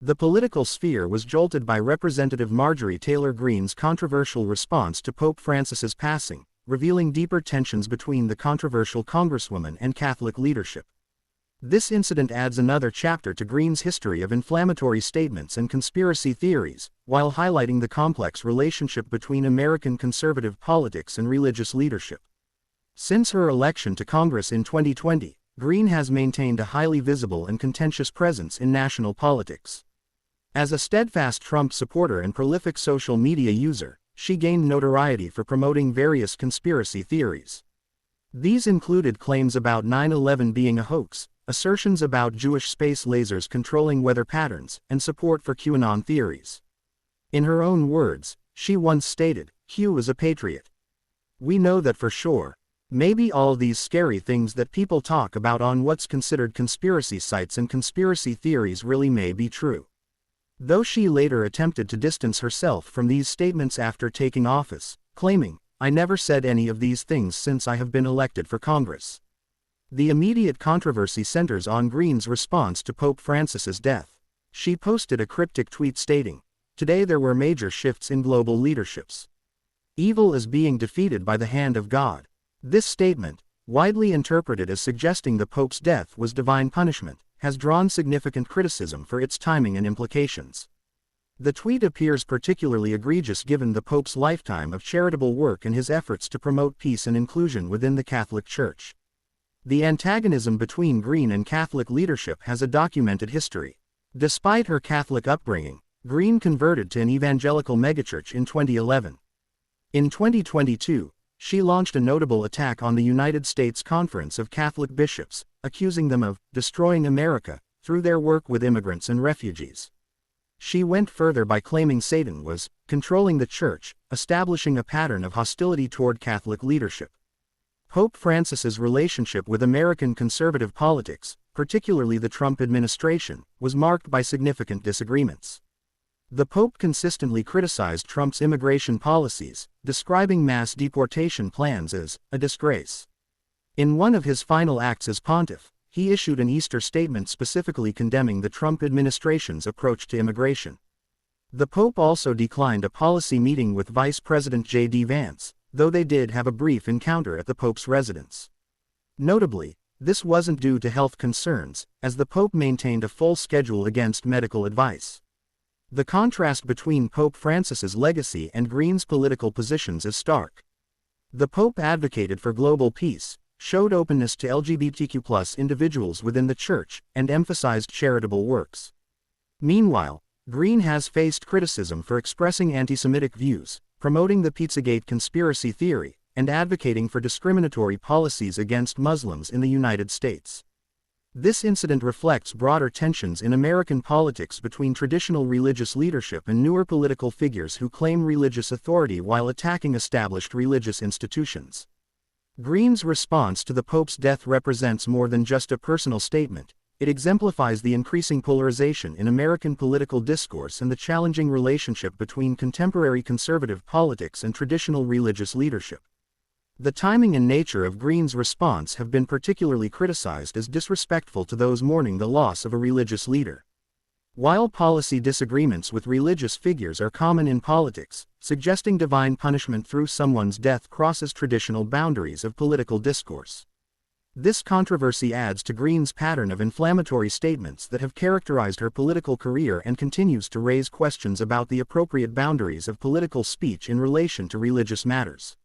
The political sphere was jolted by Representative Marjorie Taylor Greene's controversial response to Pope Francis's passing, revealing deeper tensions between the controversial Congresswoman and Catholic leadership. This incident adds another chapter to Greene's history of inflammatory statements and conspiracy theories, while highlighting the complex relationship between American conservative politics and religious leadership. Since her election to Congress in 2020, Greene has maintained a highly visible and contentious presence in national politics. As a steadfast Trump supporter and prolific social media user, she gained notoriety for promoting various conspiracy theories. These included claims about 9/11 being a hoax, assertions about Jewish space lasers controlling weather patterns, and support for QAnon theories. In her own words, she once stated, "Q is a patriot. We know that for sure. Maybe all these scary things that people talk about on what's considered conspiracy sites and conspiracy theories really may be true." Though she later attempted to distance herself from these statements after taking office, claiming, "I never said any of these things since I have been elected for Congress." The immediate controversy centers on Greene's response to Pope Francis's death. She posted a cryptic tweet stating, "Today there were major shifts in global leaderships. Evil is being defeated by the hand of God." This statement, widely interpreted as suggesting the Pope's death was divine punishment, has drawn significant criticism for its timing and implications. The tweet appears particularly egregious given the Pope's lifetime of charitable work and his efforts to promote peace and inclusion within the Catholic Church. The antagonism between Greene and Catholic leadership has a documented history. Despite her Catholic upbringing, Greene converted to an evangelical megachurch in 2011. In 2022, she launched a notable attack on the United States Conference of Catholic Bishops, accusing them of destroying America through their work with immigrants and refugees. She went further by claiming Satan was controlling the church, establishing a pattern of hostility toward Catholic leadership. Pope Francis's relationship with American conservative politics, particularly the Trump administration, was marked by significant disagreements. The Pope consistently criticized Trump's immigration policies, describing mass deportation plans as a disgrace. In one of his final acts as pontiff, he issued an Easter statement specifically condemning the Trump administration's approach to immigration. The Pope also declined a policy meeting with Vice President J.D. Vance, though they did have a brief encounter at the Pope's residence. Notably, this wasn't due to health concerns, as the Pope maintained a full schedule against medical advice. The contrast between Pope Francis's legacy and Greene's political positions is stark. The Pope advocated for global peace, showed openness to LGBTQ+ individuals within the Church, and emphasized charitable works. Meanwhile, Greene has faced criticism for expressing anti-Semitic views, promoting the Pizzagate conspiracy theory, and advocating for discriminatory policies against Muslims in the United States. This incident reflects broader tensions in American politics between traditional religious leadership and newer political figures who claim religious authority while attacking established religious institutions. Greene's response to the Pope's death represents more than just a personal statement. It exemplifies the increasing polarization in American political discourse and the challenging relationship between contemporary conservative politics and traditional religious leadership. The timing and nature of Greene's response have been particularly criticized as disrespectful to those mourning the loss of a religious leader. While policy disagreements with religious figures are common in politics, suggesting divine punishment through someone's death crosses traditional boundaries of political discourse. This controversy adds to Greene's pattern of inflammatory statements that have characterized her political career and continues to raise questions about the appropriate boundaries of political speech in relation to religious matters.